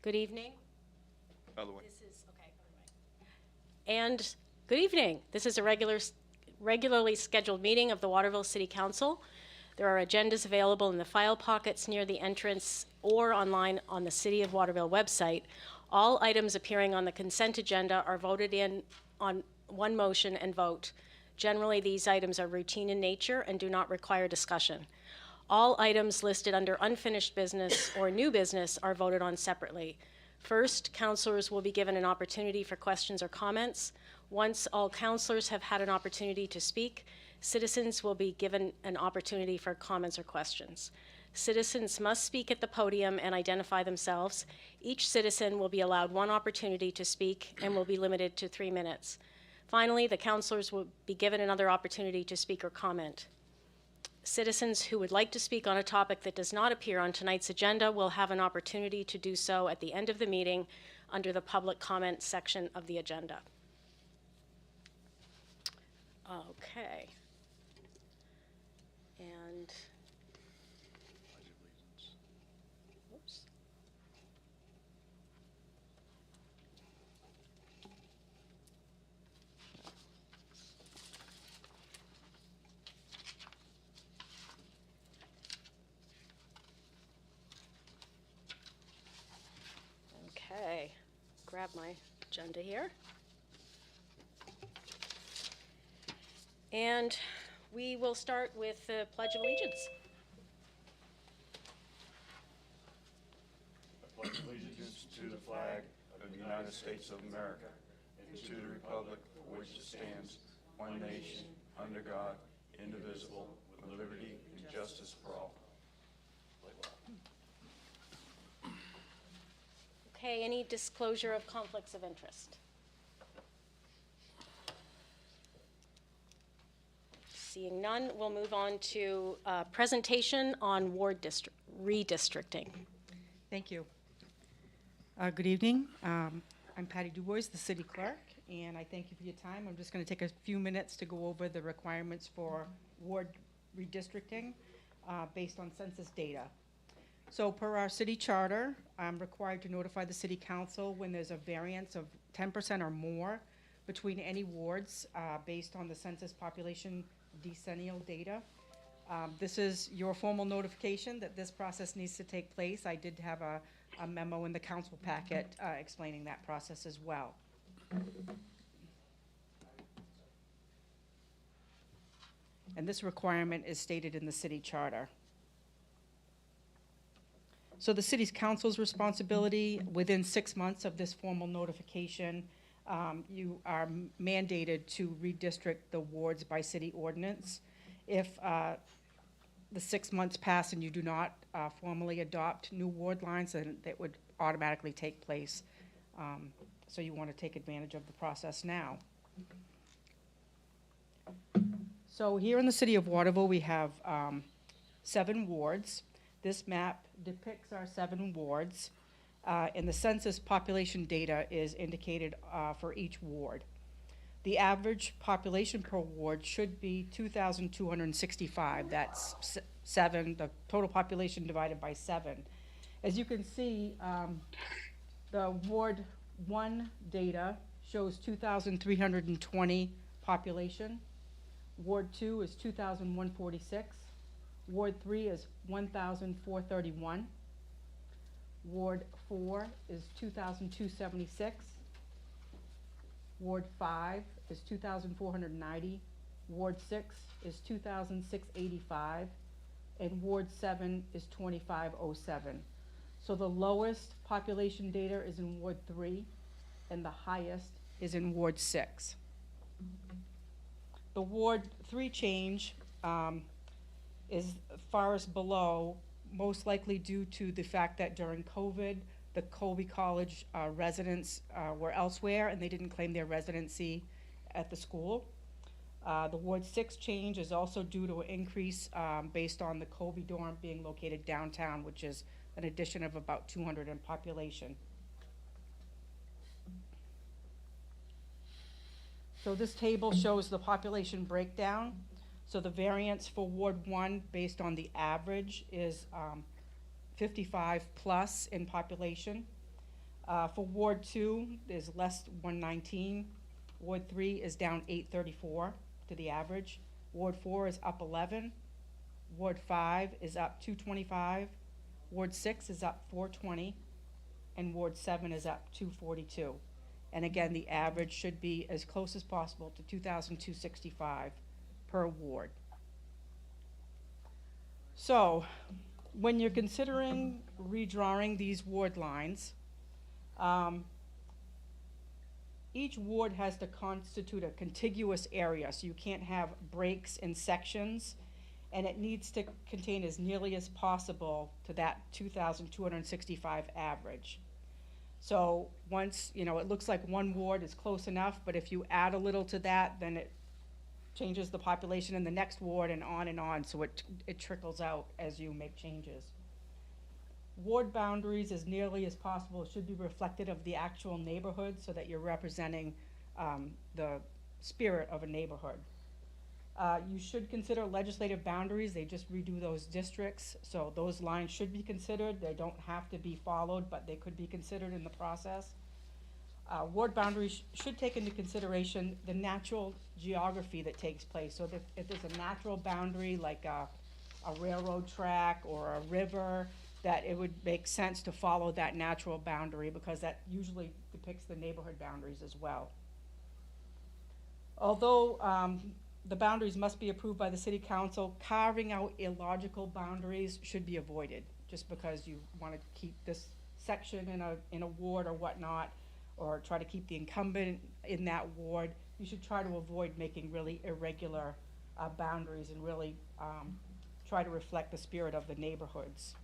Good evening. Other way. This is, okay, and good evening. This is a regularly scheduled meeting of the Waterville City Council. There are agendas available in the file pockets near the entrance or online on the City of Waterville website. All items appearing on the consent agenda are voted in on one motion and vote. Generally, these items are routine in nature and do not require discussion. All items listed under unfinished business or new business are voted on separately. First, councilors will be given an opportunity for questions or comments. Once all councilors have had an opportunity to speak, citizens will be given an opportunity for comments or questions. Citizens must speak at the podium and identify themselves. Each citizen will be allowed one opportunity to speak and will be limited to 3 minutes. Finally, the councilors will be given another opportunity to speak or comment. Citizens who would like to speak on a topic that does not appear on tonight's agenda will have an opportunity to do so at the end of the meeting under the public comment section of the agenda. Okay. And, oops. Okay, grab my agenda here. And we will start with the Pledge of Allegiance. I pledge allegiance to the flag of the United States of America and to the republic for which it stands, one nation, under God, indivisible, with liberty and justice for all. Okay, any disclosure of conflicts of interest? Seeing none, we'll move on to a presentation on ward redistricting. Thank you. Good evening. I'm Patty DuBois, the city clerk, and I thank you for your time. I'm just going to take a few minutes to go over the requirements for ward redistricting based on census data. So per our city charter, I'm required to notify the city council when there's a variance of 10% or more between any wards based on the census population decennial data. This is your formal notification that this process needs to take place. I did have a memo in the council packet explaining that process as well. And this requirement is stated in the city charter. So the city's council's responsibility, within 6 months of this formal notification, you are mandated to redistrict the wards by city ordinance. If the 6 months pass and you do not formally adopt new ward lines, then that would automatically take place. So you want to take advantage of the process now. So here in the city of Waterville, we have 7 wards. This map depicts our 7 wards, and the census population data is indicated for each ward. The average population per ward should be 2,265. That's 7, the total population divided by 7. As you can see, the Ward 1 data shows 2,320 population. Ward 2 is 2,146. Ward 3 is 1,431. Ward 4 is 2,276. Ward 5 is 2,490. Ward 6 is 2,685. And Ward 7 is 2,507. So the lowest population data is in Ward 3, and the highest is in Ward 6. The Ward 3 change is farthest below, most likely due to the fact that during COVID, the Colby College residents were elsewhere and they didn't claim their residency at the school. The Ward 6 change is also due to an increase based on the Colby dorm being located downtown, which is an addition of about 200 in population. So this table shows the population breakdown. So the variance for Ward 1 based on the average is 55 plus in population. For Ward 2, there's less 119. Ward 3 is down 834 to the average. Ward 4 is up 11. Ward 5 is up 225. Ward 6 is up 420. And Ward 7 is up 242. And again, the average should be as close as possible to 2,265 per ward. So, when you're considering redrawing these ward lines, each ward has to constitute a contiguous area, so you can't have breaks in sections, and it needs to contain as nearly as possible to that 2,265 average. So once, it looks like one ward is close enough, but if you add a little to that, then it changes the population in the next ward and on, so it trickles out as you make changes. Ward boundaries, as nearly as possible, should be reflective of the actual neighborhood so that you're representing the spirit of a neighborhood. You should consider legislative boundaries. They just redo those districts, so those lines should be considered. They don't have to be followed, but they could be considered in the process. Ward boundaries should take into consideration the natural geography that takes place. So that if there's a natural boundary like a railroad track or a river, that it would make sense to follow that natural boundary because that usually depicts the neighborhood boundaries as well. Although the boundaries must be approved by the city council, carving out illogical boundaries should be avoided just because you want to keep this section in a ward or whatnot, or try to keep the incumbent in that ward. You should try to avoid making really irregular boundaries and really try to reflect the spirit of the neighborhoods.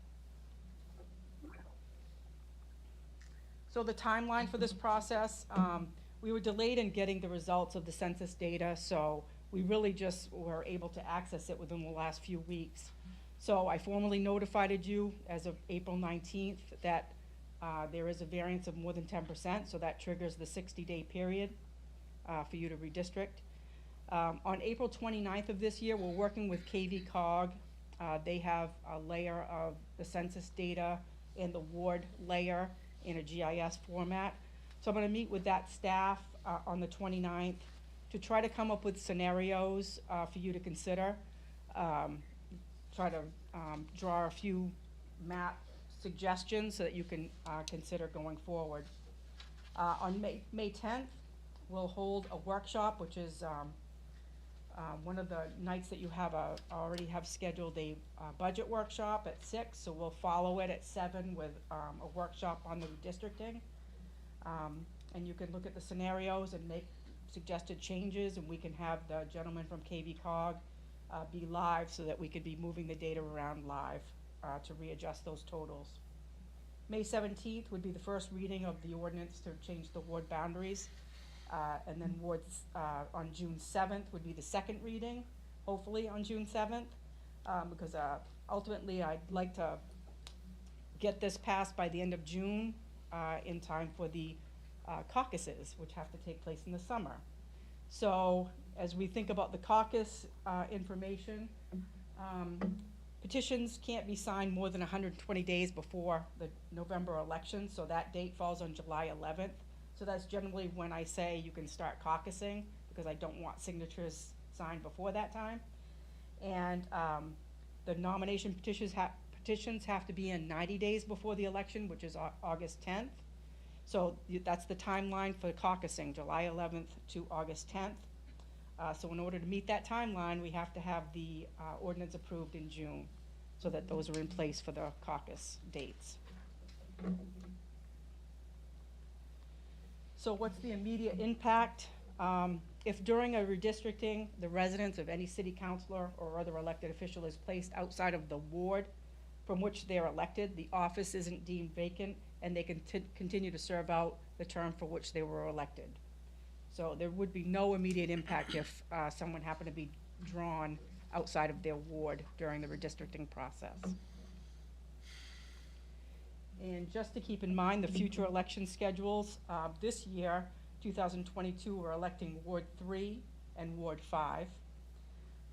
So the timeline for this process, we were delayed in getting the results of the census data, so we really just were able to access it within the last few weeks. So I formally notified you as of April 19th that there is a variance of more than 10%, so that triggers the 60-day period for you to redistrict. On April 29th of this year, we're working with KV-COG. They have a layer of the census data and the ward layer in a GIS format. So I'm going to meet with that staff on the 29th to try to come up with scenarios for you to consider. Try to draw a few map suggestions so that you can consider going forward. On May 10th, we'll hold a workshop, which is one of the nights that you have already have scheduled a budget workshop at 6, so we'll follow it at 7 with a workshop on the redistricting. And you can look at the scenarios and make suggested changes, and we can have the gentleman from KV-COG be live so that we could be moving the data around live to readjust those totals. May 17th would be the first reading of the ordinance to change the ward boundaries. And then wards on June 7th would be the second reading, hopefully on June 7th, because ultimately I'd like to get this passed by the end of June in time for the caucuses, which have to take place in the summer. So as we think about the caucus information, petitions can't be signed more than 120 days before the November election, so that date falls on July 11th. So that's generally when I say you can start caucusing, because I don't want signatures signed before that time. And the nomination petitions have to be in 90 days before the election, which is August 10th. So that's the timeline for caucusing, July 11th to August 10th. So in order to meet that timeline, we have to have the ordinance approved in June, so that those are in place for the caucus dates. So what's the immediate impact? If during a redistricting, the residence of any city councilor or other elected official is placed outside of the ward from which they're elected, the office isn't deemed vacant, and they can continue to serve out the term for which they were elected. So there would be no immediate impact if someone happened to be drawn outside of their ward during the redistricting process. And just to keep in mind the future election schedules, this year, 2022, we're electing Ward 3 and Ward 5.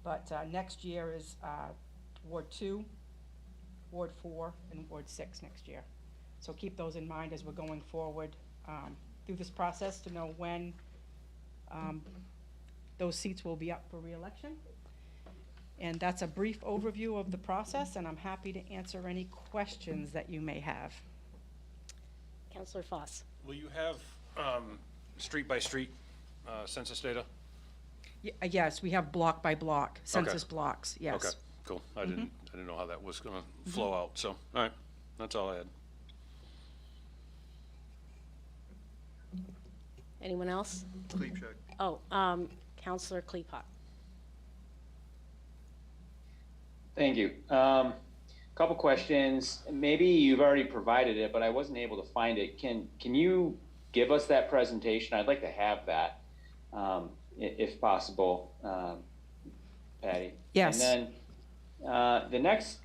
But next year is Ward 2, Ward 4, and Ward 6 next year. So keep those in mind as we're going forward through this process to know when those seats will be up for re-election. And that's a brief overview of the process, and I'm happy to answer any questions that you may have. Councillor Foss. Will you have street by street census data? Yes, we have block by block, census blocks, yes. Okay, cool. I didn't know how that was going to flow out. So, all right, that's all I had. Anyone else? Kleepchak. Oh, Councillor Kleepot. Thank you. Couple questions. Maybe you've already provided it, but I wasn't able to find it. Can you give us that presentation? I'd like to have that, if possible, Patty. Yes. And then the next,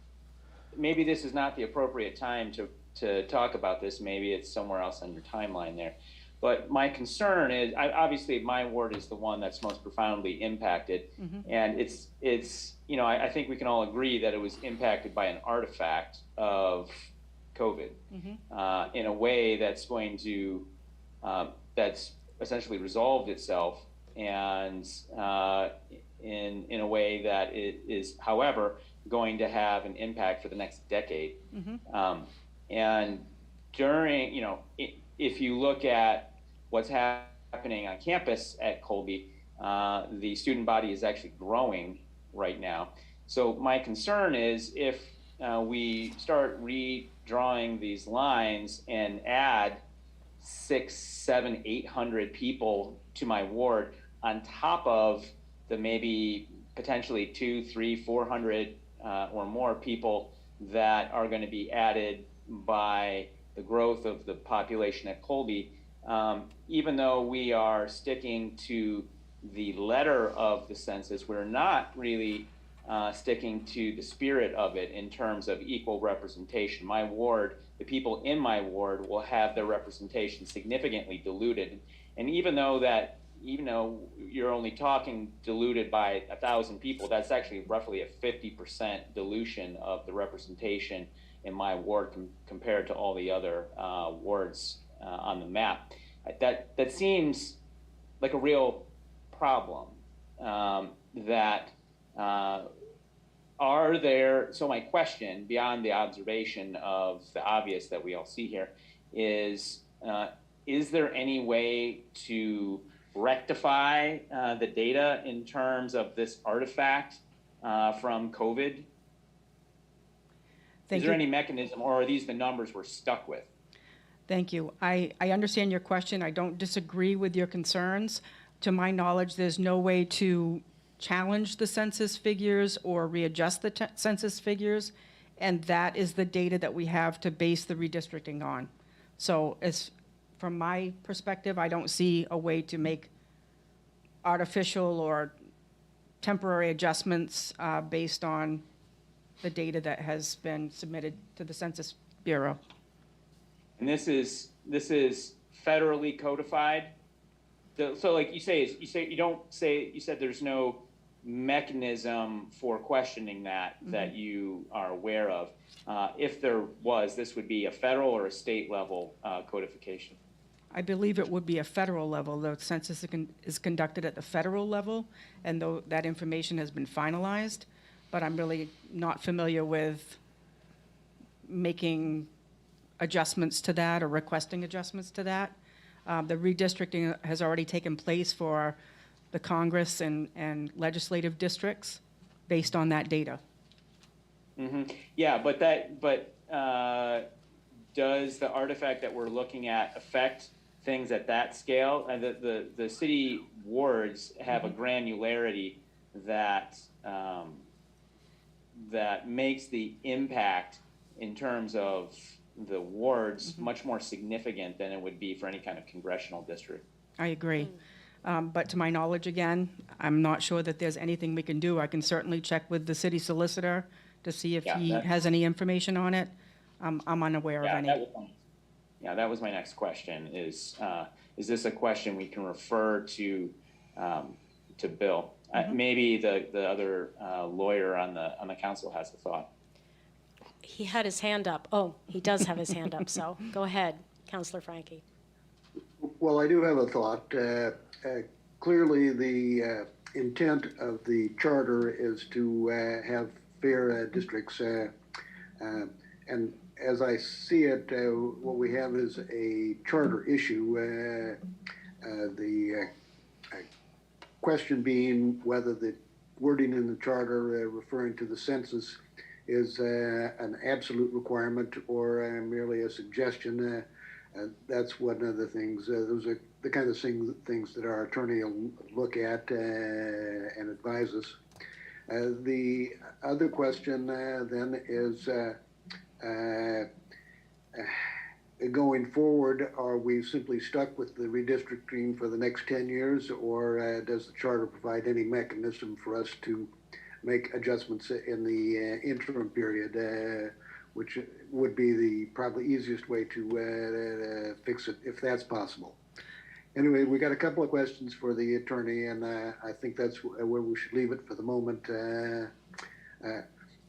maybe this is not the appropriate time to talk about this. Maybe it's somewhere else on your timeline there. But my concern is, obviously, my ward is the one that's most profoundly impacted, and it's I think we can all agree that it was impacted by an artifact of COVID in a way that's going to that's essentially resolved itself, and in a way that it is, however, going to have an impact for the next decade. And during, if you look at what's happening on campus at Colby, the student body is actually growing right now. So my concern is if we start redrawing these lines and add 600, 700, 800 people to my ward on top of the maybe potentially 200, 300, 400 or more people that are going to be added by the growth of the population at Colby, even though we are sticking to the letter of the census, we're not really sticking to the spirit of it in terms of equal representation. My ward, the people in my ward will have their representation significantly diluted. And even though you're only talking diluted by 1,000 people, that's actually roughly a 50% dilution of the representation in my ward compared to all the other wards on the map. That seems like a real problem. So my question, beyond the observation of the obvious that we all see here, is there any way to rectify the data in terms of this artifact from COVID? Is there any mechanism, or are these the numbers we're stuck with? Thank you. I understand your question. I don't disagree with your concerns. To my knowledge, there's no way to challenge the census figures or readjust the census figures, and that is the data that we have to base the redistricting on. So from my perspective, I don't see a way to make artificial or temporary adjustments based on the data that has been submitted to the Census Bureau. And this is federally codified. So like you said there's no mechanism for questioning that you are aware of. If there was, this would be a federal or a state level codification. I believe it would be a federal level. The census is conducted at the federal level, and though that information has been finalized, but I'm really not familiar with making adjustments to that or requesting adjustments to that. The redistricting has already taken place for the Congress and legislative districts based on that data. Yeah, but does the artifact that we're looking at affect things at that scale? And the city wards have a granularity that that makes the impact in terms of the wards much more significant than it would be for any kind of congressional district. I agree. But to my knowledge, again, I'm not sure that there's anything we can do. I can certainly check with the city solicitor to see if he has any information on it. I'm unaware of any. That was my next question. Is this a question we can refer to Bill? Maybe the other lawyer on the council has a thought. he had his hand up. Oh, he does have his hand up, so go ahead, Counselor Frankie. Well, I do have a thought. Clearly, the intent of the charter is to have fair districts. And as I see it, what we have is a charter issue. The question being whether the wording in the charter referring to the census is an absolute requirement or merely a suggestion. That's one of the things. Those are the kind of things that our attorney will look at and advise us. The other question then is going forward, are we simply stuck with the redistricting for the next 10 years, or does the charter provide any mechanism for us to make adjustments in the interim period, which would be the probably easiest way to fix it, if that's possible? Anyway, we got a couple of questions for the attorney, and I think that's where we should leave it for the moment.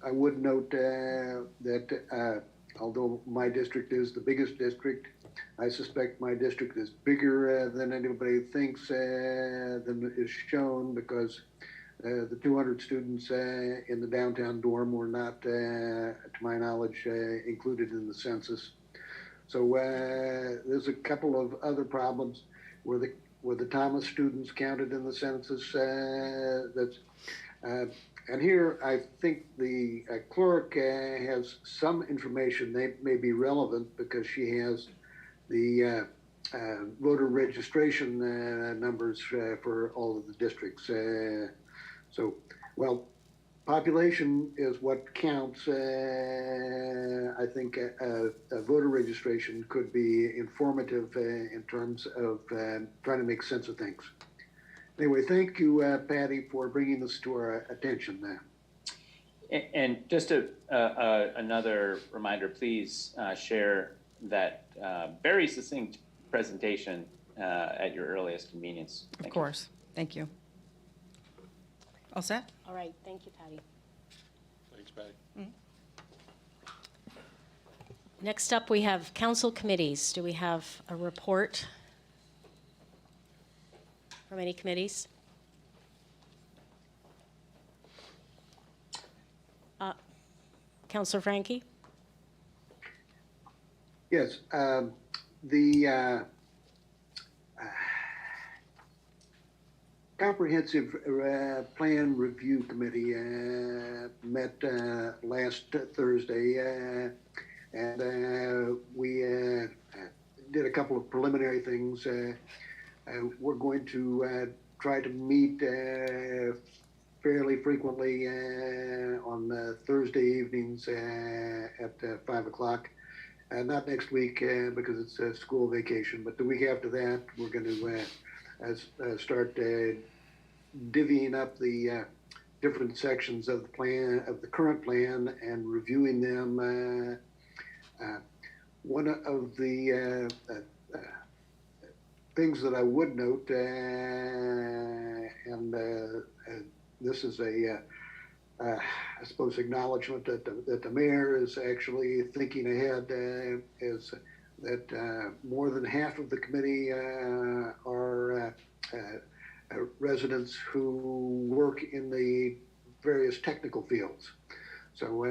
I would note that although my district is the biggest district, I suspect my district is bigger than anybody thinks than is shown, because the 200 students in the downtown dorm were not, to my knowledge, included in the census. So there's a couple of other problems. Were the Thomas students counted in the census? And here I think the clerk has some information that may be relevant, because she has the voter registration numbers for all of the districts. So, well, population is what counts. I think voter registration could be informative in terms of trying to make sense of things. Anyway, thank you, Patty, for bringing this to our attention. And just another reminder, please share that very succinct presentation at your earliest convenience. Of course. Thank you. All set? All right, thank you, Patty. Thanks, Patty. Next up, we have council committees. Do we have a report from any committees? Counselor Frankie? Yes, the Comprehensive Plan Review Committee met last Thursday, and we did a couple of preliminary things. We're going to try to meet fairly frequently on Thursday evenings at 5 o'clock. Not next week because it's a school vacation, but the week after that, we're going to start divvying up the different sections of the plan, of the current plan, and reviewing them. One of the things that I would note, and this is I suppose, acknowledgement that the mayor is actually thinking ahead, is that more than half of the committee are residents who work in the various technical fields. So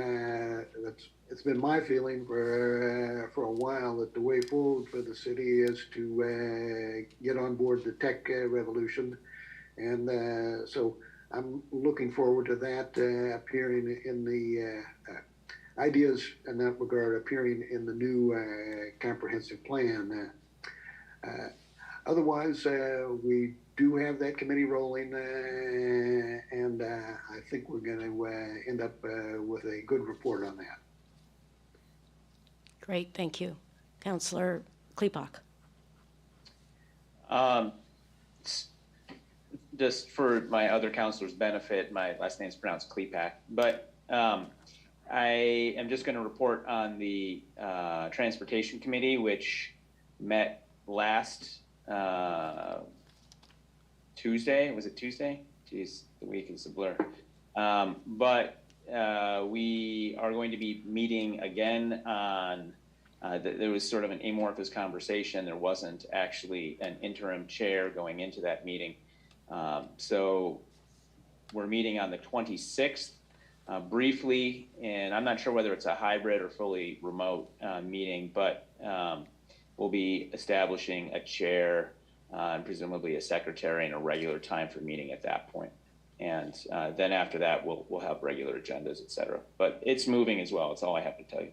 it's been my feeling for a while that the way forward for the city is to get on board the tech revolution, and so I'm looking forward to that appearing in the ideas in that regard appearing in the new comprehensive plan. Otherwise, we do have that committee rolling, and I think we're going to end up with a good report on that. Great, thank you. Councillor Klepak. Just for my other counselors' benefit, my last name is pronounced Klepak, but I am just going to report on the Transportation Committee, which met last Tuesday. Was it Tuesday? Geez, the week is a blur. But we are going to be meeting again on, there was sort of an amorphous conversation. There wasn't actually an interim chair going into that meeting. So we're meeting on the 26th briefly, and I'm not sure whether it's a hybrid or fully remote meeting, but we'll be establishing a chair and presumably a secretary and a regular time for meeting at that point. And then after that, we'll have regular agendas, et cetera. But it's moving as well. That's all I have to tell you.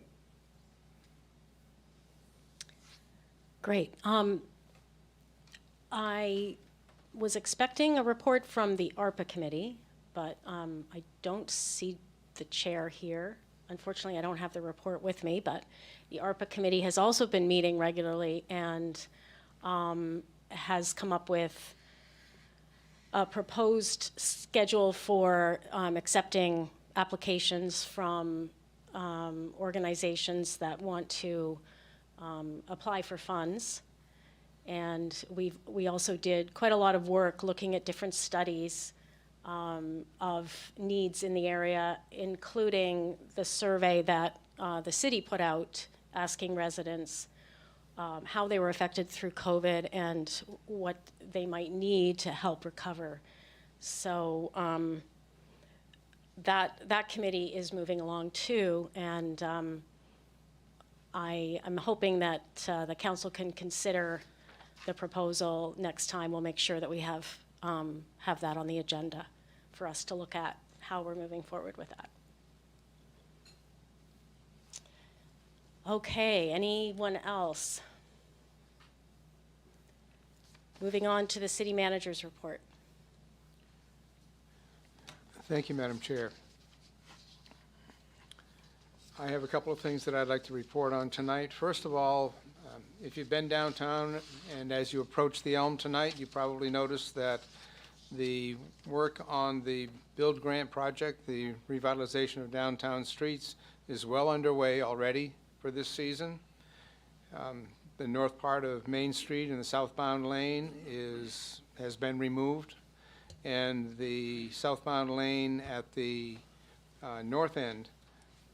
Great. I was expecting a report from the Arpa Committee, but I don't see the chair here. Unfortunately, I don't have the report with me, but the Arpa Committee has also been meeting regularly and has come up with a proposed schedule for accepting applications from organizations that want to apply for funds. And we also did quite a lot of work looking at different studies of needs in the area, including the survey that the city put out asking residents how they were affected through COVID and what they might need to help recover. So that committee is moving along too, and I'm hoping that the council can consider the proposal next time. We'll make sure that we have that on the agenda for us to look at how we're moving forward with that. Okay, anyone else? Moving on to the city manager's report. Thank you, Madam Chair. I have a couple of things that I'd like to report on tonight. First of all, if you've been downtown and as you approach the Elm tonight, you probably noticed that the work on the Build Grant project, the revitalization of downtown streets, is well underway already for this season. The north part of Main Street and the southbound lane has been removed, and the southbound lane at the north end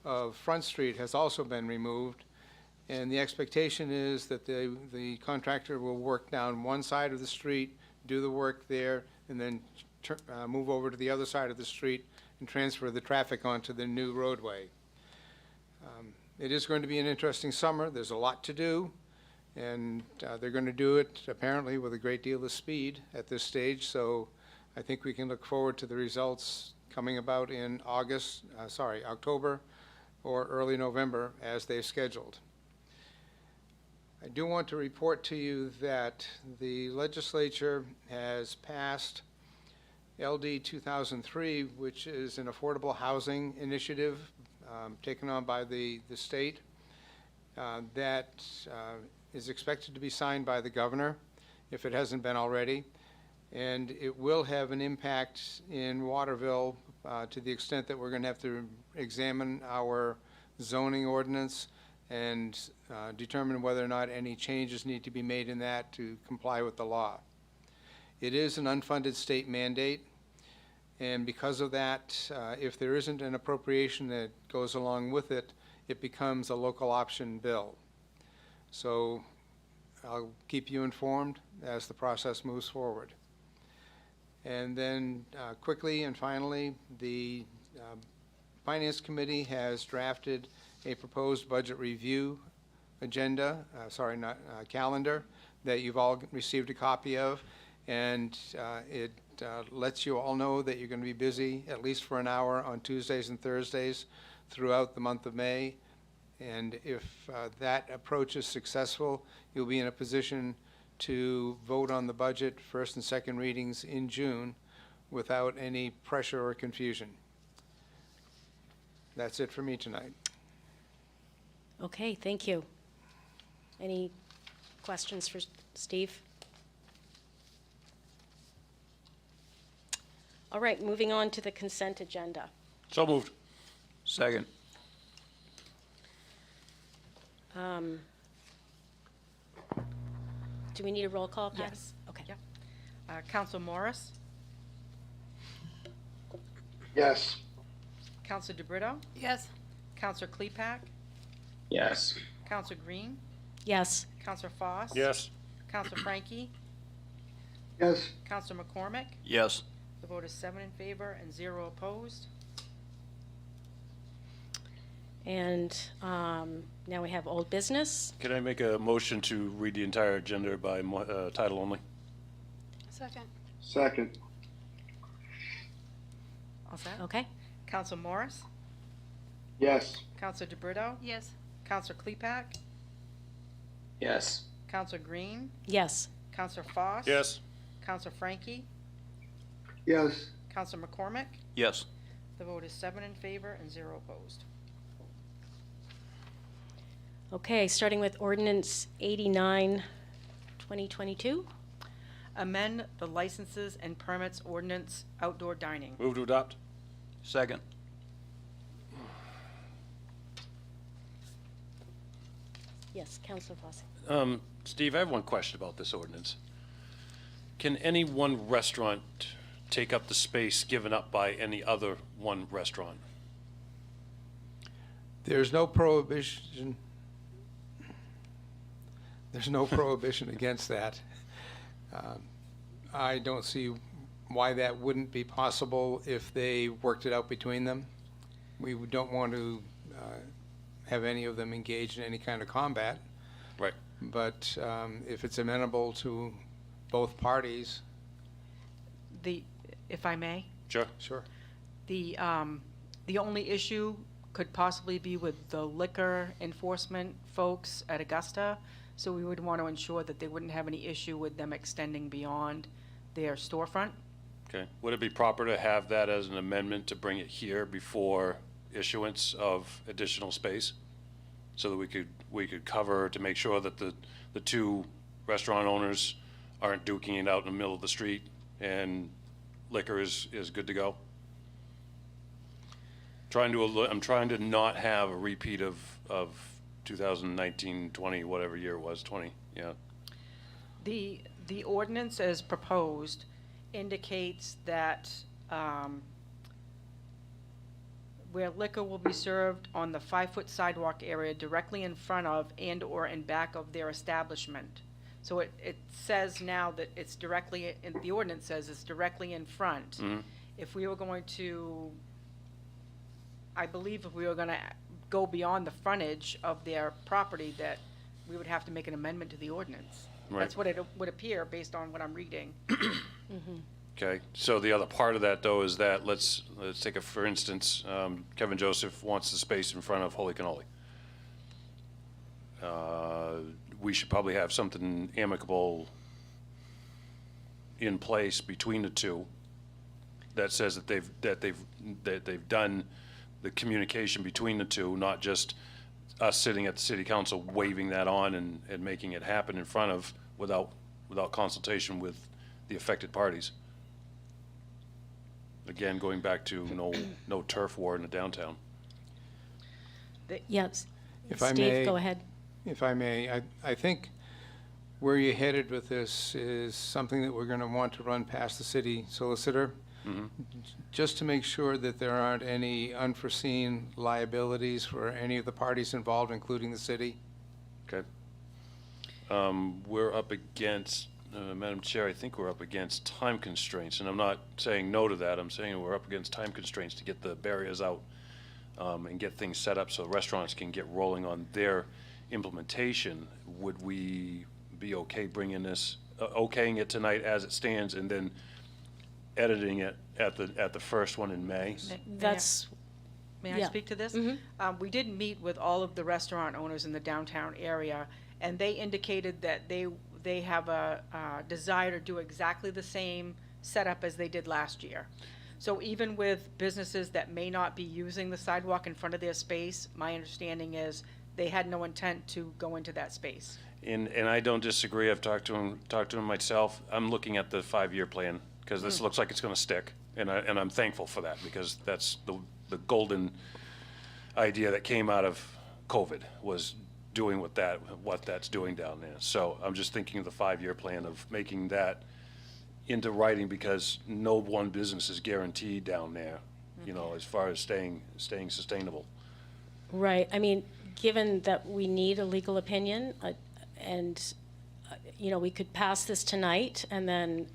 of Front Street has also been removed. And the expectation is that the contractor will work down one side of the street, do the work there, and then move over to the other side of the street and transfer the traffic onto the new roadway. It is going to be an interesting summer. There's a lot to do, and they're going to do it apparently with a great deal of speed at this stage. So I think we can look forward to the results coming about in October or early November as they've scheduled. I do want to report to you that the legislature has passed LD 2003, which is an affordable housing initiative taken on by the state that is expected to be signed by the governor, if it hasn't been already. And it will have an impact in Waterville to the extent that we're going to have to examine our zoning ordinance and determine whether or not any changes need to be made in that to comply with the law. It is an unfunded state mandate, and because of that, if there isn't an appropriation that goes along with it, it becomes a local option bill. So I'll keep you informed as the process moves forward. And then quickly and finally, the Finance Committee has drafted a proposed budget review agenda, calendar, that you've all received a copy of, and it lets you all know that you're going to be busy at least for an hour on Tuesdays and Thursdays throughout the month of May. And if that approach is successful, you'll be in a position to vote on the budget first and second readings in June without any pressure or confusion. That's it for me tonight. Okay, thank you. Any questions for Steve? All right, moving on to the consent agenda. So moved. Second. Do we need a roll call, Pat? Yes. Okay. Council Morris, Yes. Counselor DeBrito, Yes. Counselor Klepak, Yes. Counselor Green, Yes. Counselor Foss. Yes. Counselor Frankie, yes, Counselor McCormick. Yes. The vote is 7 in favor and 0 opposed. And now we have old business. Can I make a motion to read the entire agenda by title only? Second. second, All set? Okay. Counselor Morris, yes, Counselor DeBrito, Yes. Counselor Klepak, Yes. Counselor Green, Yes. Counselor Foss. Yes. Counselor Frankie, yes, Counselor McCormick. Yes. The vote is 7 in favor and 0 opposed. Okay, starting with Ordinance 89, 2022. Amend the licenses and permits ordinance outdoor dining. Move to adopt? Second. Yes, Counselor Foss. Steve, I have one question about this ordinance. Can any one restaurant take up the space given up by any other one restaurant? There's no prohibition. There's no prohibition against that. I don't see why that wouldn't be possible if they worked it out between them. We don't want to have any of them engaged in any kind of combat. Right. But if it's amenable to both parties, If I may, Sure. sure. the only issue could possibly be with the liquor enforcement folks at Augusta. So we would want to ensure that they wouldn't have any issue with them extending beyond their storefront. Okay. Would it be proper to have that as an amendment to bring it here before issuance of additional space? So that we could cover to make sure that the two restaurant owners aren't duking it out in the middle of the street and liquor is good to go? I'm trying to not have a repeat of 2019, 20, whatever year it was, 20, yeah. The ordinance as proposed indicates that where liquor will be served on the 5-foot sidewalk area directly in front of and/or in back of their establishment. So it says now that it's directly, the ordinance says it's directly in front. If we were going to, I believe if we were gonna go beyond the frontage of their property, that we would have to make an amendment to the ordinance. Right. That's what it would appear based on what I'm reading. Okay, so the other part of that, though, is that, let's take it, for instance, Kevin Joseph wants the space in front of Holy Cannoli. We should probably have something amicable in place between the two that says that they've done the communication between the two, not just us sitting at the city council waving that on and making it happen in front of, without consultation with the affected parties. Again, going back to no turf war in the downtown. Yes. If I Steve, may- go ahead. If I may, I think where you're headed with this is something that we're going to want to run past the city solicitor, just to make sure that there aren't any unforeseen liabilities for any of the parties involved, including the city. Okay. We're up against, Madam Chair, I think we're up against time constraints, and I'm not saying no to that. I'm saying we're up against time constraints to get the barriers out and get things set up so restaurants can get rolling on their implementation. Would we be okay bringing this, okaying it tonight as it stands, and then editing it at the first one in May? That's, May I Yeah. speak to this? We did meet with all of the restaurant owners in the downtown area, and they indicated that they have a desire to do exactly the same setup as they did last year. So even with businesses that may not be using the sidewalk in front of their space, my understanding is they had no intent to go into that space. And I don't disagree. I've talked to him myself. I'm looking at the 5-year plan because this looks like it's going to stick, and I'm thankful for that, because that's the golden idea that came out of COVID, was doing what that's doing down there. So I'm just thinking of the 5-year plan of making that into writing, because no one business is guaranteed down there you know, as far as staying sustainable. Right, I mean, given that we need a legal opinion, and, you know, we could pass this tonight and then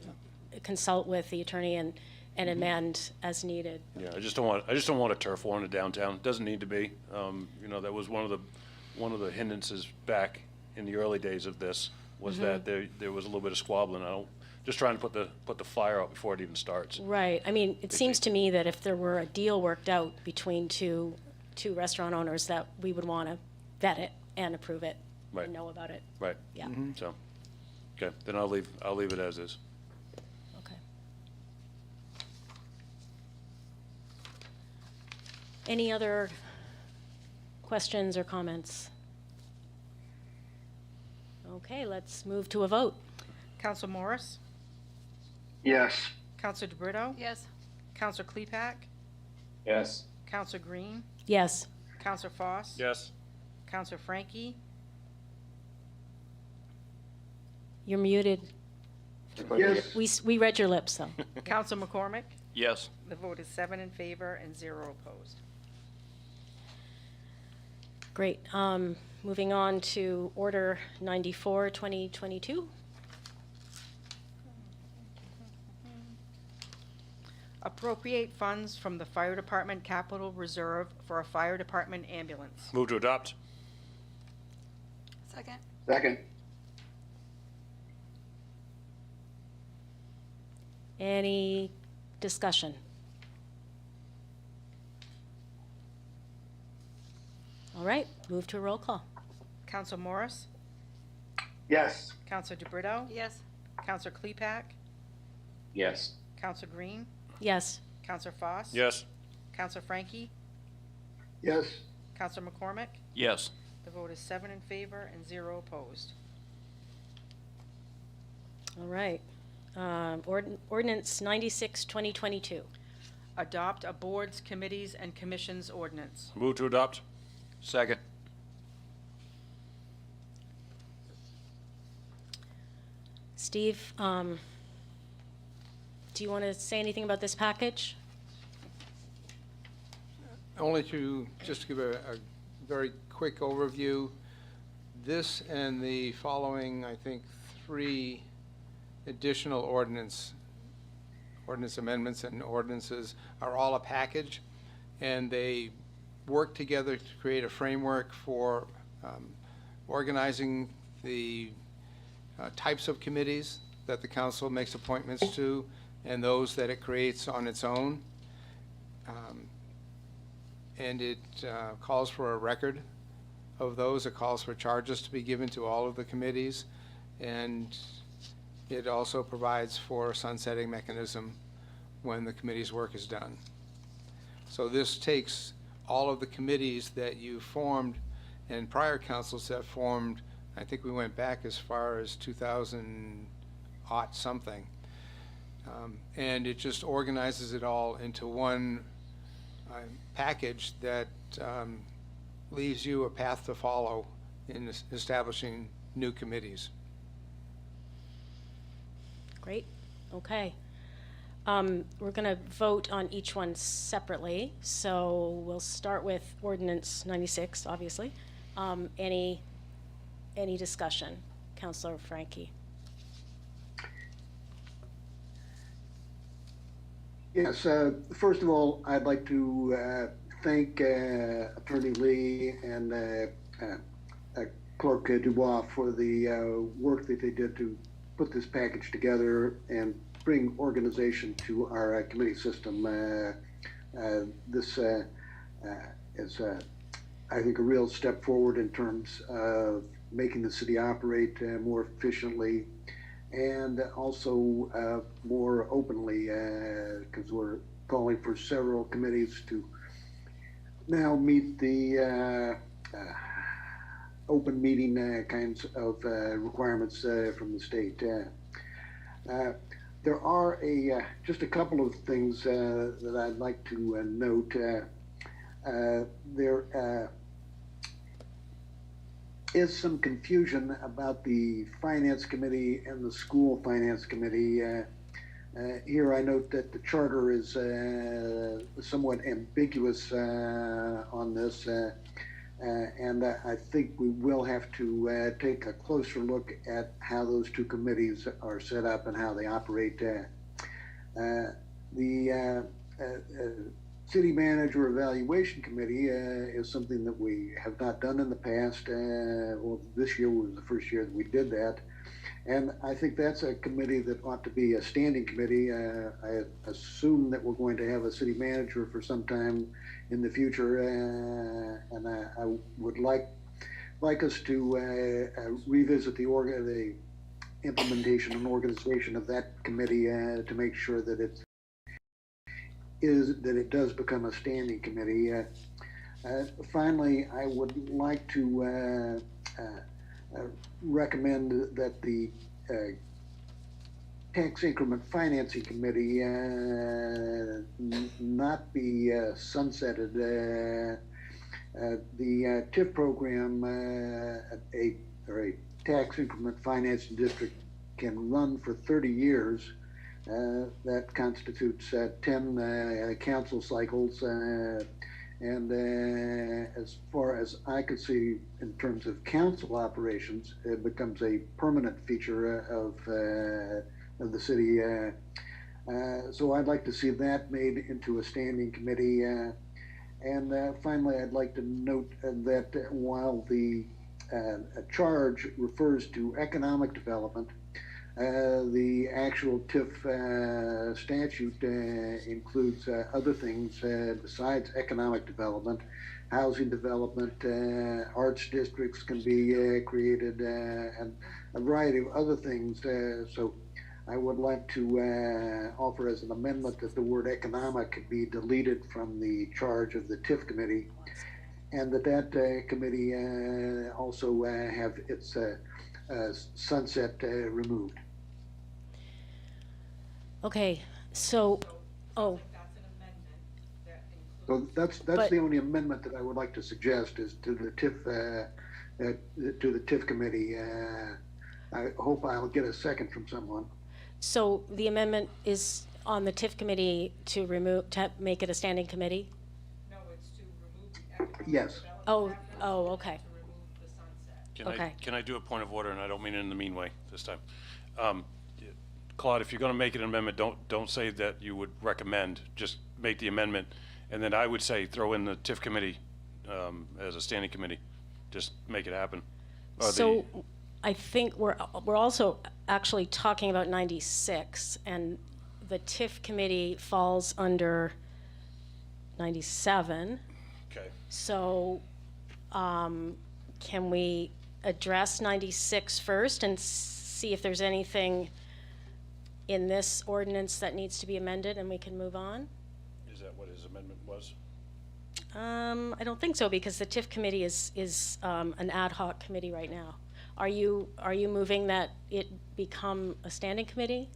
consult with the attorney and amend as needed. Yeah, I just don't want a turf war in the downtown. It doesn't need to be. You know, that was one of the hindrances back in the early days of this, was that there was a little bit of squabbling. Just trying to put the fire out before it even starts. Right, I mean, it seems to me that if there were a deal worked out between two restaurant owners, that we would want to vet it and approve it Right. and know about it. Right. Yeah, So, okay, then I'll leave it as is. okay. Any other questions or comments? Okay, let's move to a vote. Council Morris, Yes. Council DeBrito, Yes. Council Klepak, Yes. Council Green, Yes. Council Foss, Yes. Council Frankie, You're muted. Yes. We read your lips, though. Council McCormick. Yes. The vote is 7 in favor and 0 opposed. Great. Moving on to Order 94, 2022. Appropriate funds from the Fire Department Capital Reserve for a fire department ambulance. Move to adopt. Second. Second. Any discussion? All right, move to a roll call. Council Morris, Yes. Council DeBrito, Yes. Council Klepak, Yes. Council Green, Yes. Council Foss. Yes. Council Frankie, Yes. Council McCormick. Yes. The vote is 7 in favor and 0 opposed. All right. Ordinance 96, 2022. Adopt a boards, committees, and commissions ordinance. Move to adopt. Second. Steve, do you want to say anything about this package? Only to just give a very quick overview. This and the following, I think, 3 additional ordinance amendments and ordinances are all a package, and they work together to create a framework for organizing the types of committees that the council makes appointments to and those that it creates on its own. And it calls for a record of those. It calls for charges to be given to all of the committees, and it also provides for a sunsetting mechanism when the committee's work is done. So this takes all of the committees that you formed and prior councils have formed. I think we went back as far as 2000-aught something. And it just organizes it all into one package that leaves you a path to follow in establishing new committees. Great, okay. We're going to vote on each one separately, so we'll start with Ordinance 96, obviously. Any discussion? Councilor Frankie. Yes, first of all, I'd like to thank Attorney Lee and Clerk Dubois for the work that they did to put this package together and bring organization to our committee system. This is, I think, a real step forward in terms of making the city operate more efficiently and also more openly, because we're calling for several committees to now meet the open meeting kinds of requirements from the state. There are just a couple of things that I'd like to note. There is some confusion about the Finance Committee and the School Finance Committee. Here I note that the charter is somewhat ambiguous on this, and I think we will have to take a closer look at how those two committees are set up and how they operate. The City Manager Evaluation Committee is something that we have not done in the past. Well, this year was the first year that we did that. And I think that's a committee that ought to be a standing committee. I assume that we're going to have a city manager for some time in the future, and I would like us to revisit the implementation and organization of that committee to make sure that it does become a standing committee. Finally, I would like to recommend that the Tax Increment Financing Committee not be sunsetted. The TIF program, a tax increment financing district, can run for 30 years. That constitutes 10 council cycles. And as far as I could see, in terms of council operations, it becomes a permanent feature of the city. So I'd like to see that made into a standing committee. And finally, I'd like to note that while the charge refers to economic development, the actual TIF statute includes other things besides economic development. Housing development, arts districts can be created, and a variety of other things. So I would like to offer as an amendment that the word economic be deleted from the charge of the TIF committee, and that committee also have its sunset removed. Okay, so, oh, So that's But- the only amendment that I would like to suggest is to the TIF committee. I hope I'll get a second from someone. so the amendment is on the TIF committee to make it a standing committee? No, it's to remove the economic Yes. development Oh, chapter, oh, and okay. to remove the sunset. Okay. Can I do a point of order, and I don't mean it in the mean way this time. Claude, if you're gonna make an amendment, don't say that you would recommend, just make the amendment. And then I would say throw in the TIF committee as a standing committee, just make it happen. Or the- So I think we're also actually talking about 96, and the TIF committee falls under 97. Okay. So can we address 96 first and see if there's anything in this ordinance that needs to be amended, and we can move on? Is that what his amendment was? I don't think so, because the TIF committee is an ad hoc committee right now. Are you moving that it become a standing committee?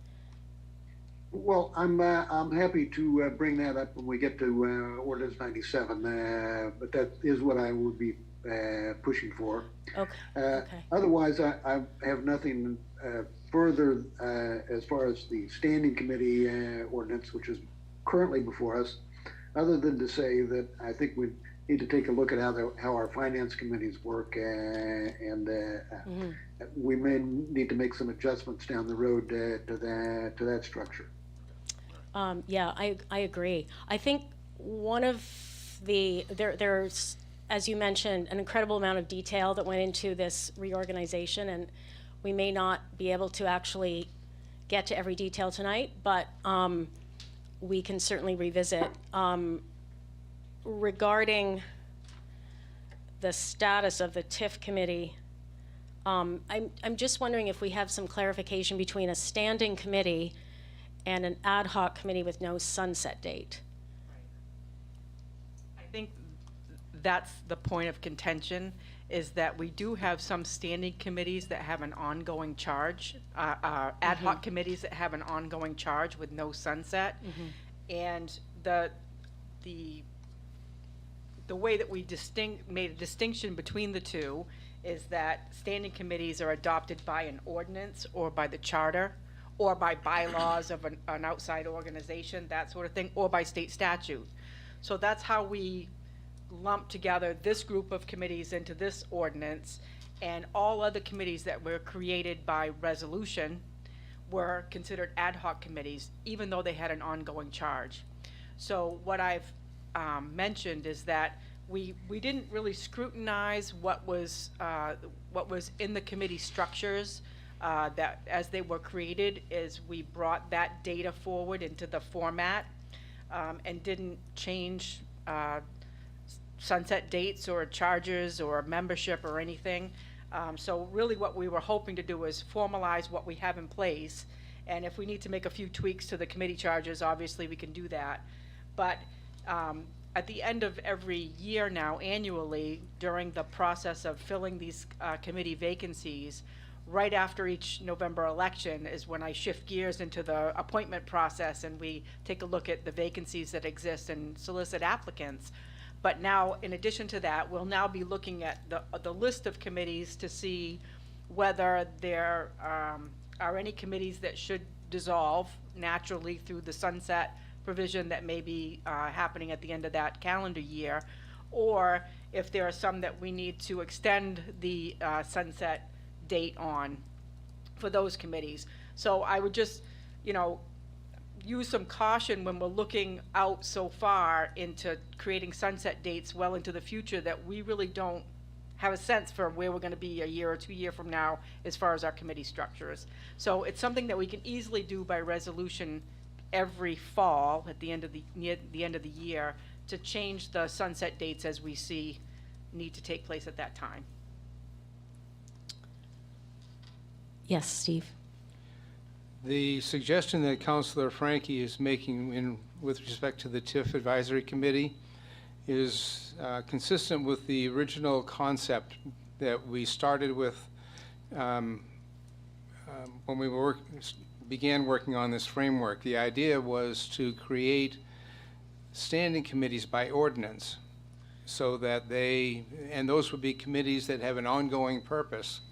Well, I'm happy to bring that up when we get to Ordinance 97, but that is what I would be pushing for. Okay, okay. Otherwise, I have nothing further as far as the standing committee ordinance, which is currently before us, other than to say that I think we need to take a look at how our finance committees work, and we may need to make some adjustments down the road to that structure. Yeah, I agree. I think one of there's, as you mentioned, an incredible amount of detail that went into this reorganization, and we may not be able to actually get to every detail tonight, but we can certainly revisit. Regarding the status of the TIF committee, I'm just wondering if we have some clarification between a standing committee and an ad hoc committee with no sunset date. I think that's the point of contention, is that we do have some standing committees that have an ongoing charge, ad hoc committees that have an ongoing charge with no sunset. And the way that we made a distinction between the two is that standing committees are adopted by an ordinance or by the charter, or by bylaws of an outside organization, that sort of thing, or by state statute. So that's how we lump together this group of committees into this ordinance, and all other committees that were created by resolution were considered ad hoc committees, even though they had an ongoing charge. So what I've mentioned is that we didn't really scrutinize what was in the committee structures that as they were created, is we brought that data forward into the format and didn't change sunset dates or charges or membership or anything. So really what we were hoping to do is formalize what we have in place, and if we need to make a few tweaks to the committee charges, obviously we can do that. But at the end of every year now, annually, during the process of filling these committee vacancies, right after each November election is when I shift gears into the appointment process, and we take a look at the vacancies that exist and solicit applicants. But now, in addition to that, we'll now be looking at the list of committees to see whether there are any committees that should dissolve naturally through the sunset provision that may be happening at the end of that calendar year, or if there are some that we need to extend the sunset date on for those committees. So I would just, use some caution when we're looking out so far into creating sunset dates well into the future, that we really don't have a sense for where we're going to be a year or 2 years from now as far as our committee structures. So it's something that we can easily do by resolution every fall at the end of near the end of the year, to change the sunset dates as we see need to take place at that time. Yes, Steve. The suggestion that Councilor Frankie is making with respect to the TIF Advisory Committee is consistent with the original concept that we started with when we began working on this framework. The idea was to create standing committees by ordinance, so that those would be committees that have an ongoing purpose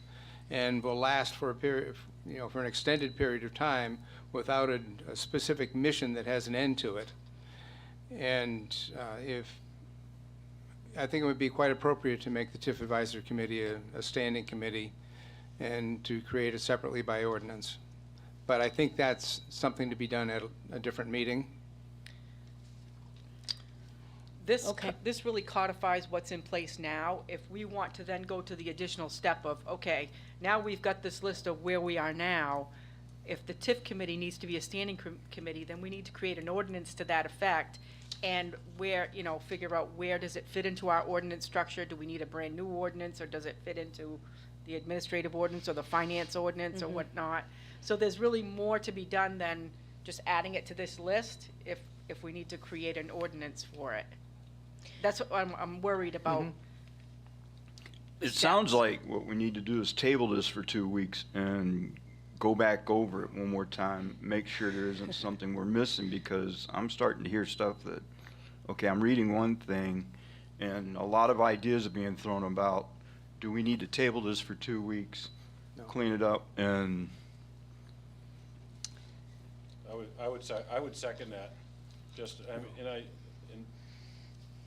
and will last for a period, for an extended period of time without a specific mission that has an end to it. And I think it would be quite appropriate to make the TIF Advisory Committee a standing committee and to create it separately by ordinance. But I think that's something to be done at a different meeting. This really codifies what's in place now. If we want to then go to the additional step of, okay, now we've got this list of where we are now, if the TIF committee needs to be a standing committee, then we need to create an ordinance to that effect, and figure out where does it fit into our ordinance structure. Do we need a brand new ordinance, or does it fit into the administrative ordinance or the finance ordinance or whatnot? So there's really more to be done than just adding it to this list if we need to create an ordinance for it. That's what I'm worried about. It sounds like what we need to do is table this for 2 weeks and go back over it one more time, make sure there isn't something we're missing, because I'm starting to hear stuff that, okay, I'm reading one thing and a lot of ideas are being thrown about. Do we need to table this for 2 weeks, clean it up, and I would second that. And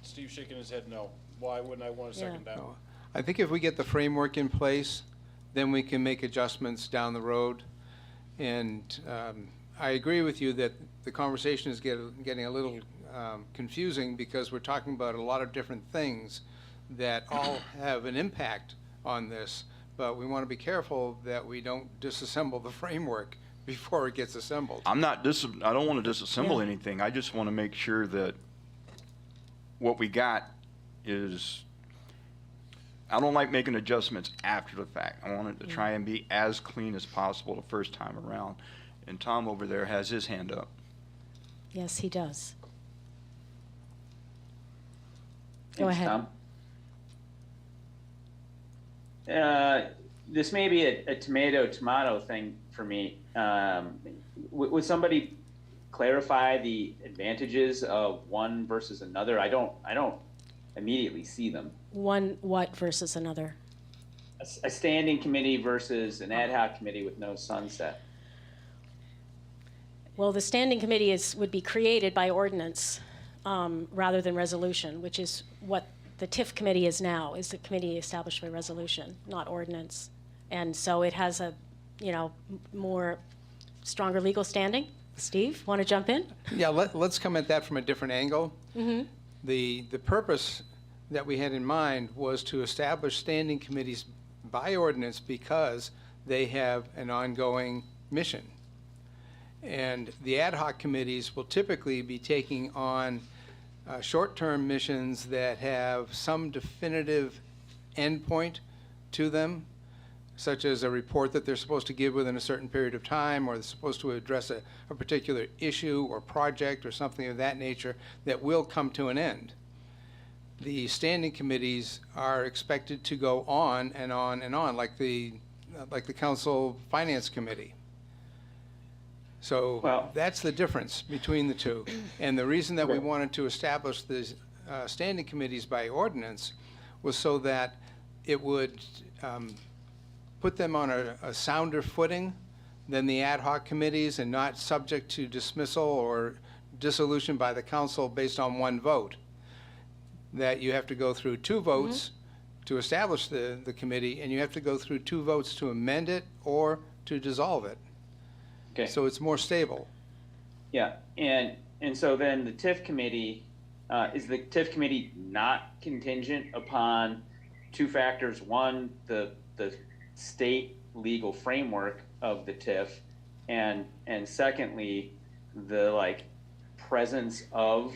Steve's shaking his head no. Why wouldn't I want to second that? No. I think if we get the framework in place, then we can make adjustments down the road. And I agree with you that the conversation is getting a little confusing, because we're talking about a lot of different things that all have an impact on this. But we want to be careful that we don't disassemble the framework before it gets assembled. I don't want to disassemble anything. I just want to make sure that what we got is, I don't like making adjustments after the fact. I want it to try and be as clean as possible the first time around. And Tom over there has his hand up. Yes, he does. Go Thanks, ahead. Tom. This may be a tomato thing for me. Would somebody clarify the advantages of one versus another? I don't immediately see them. One what versus another? A standing committee versus an ad hoc committee with no sunset. Well, the standing committee would be created by ordinance rather than resolution, which is what the TIF committee is now, is the committee established by resolution, not ordinance. And so it has a, more stronger legal standing. Steve, want to jump in? Yeah, let's come at that from a different angle. The purpose that we had in mind was to establish standing committees by ordinance because they have an ongoing mission. And the ad hoc committees will typically be taking on short-term missions that have some definitive endpoint to them, such as a report that they're supposed to give within a certain period of time, or they're supposed to address a particular issue or project or something of that nature that will come to an end. The standing committees are expected to go on and on and on, like the Council Finance Committee. So Well- that's the difference between the two. And the reason that we wanted to establish these standing committees by ordinance was so that it would put them on a sounder footing than the ad hoc committees and not subject to dismissal or dissolution by the council based on one vote. That you have to go through two votes to establish the committee, and you have to go through two votes to amend it or to dissolve it. Okay. So it's more stable. Yeah, and so then the TIF committee, is the TIF committee not contingent upon two factors? One, the state legal framework of the TIF, and secondly, the presence of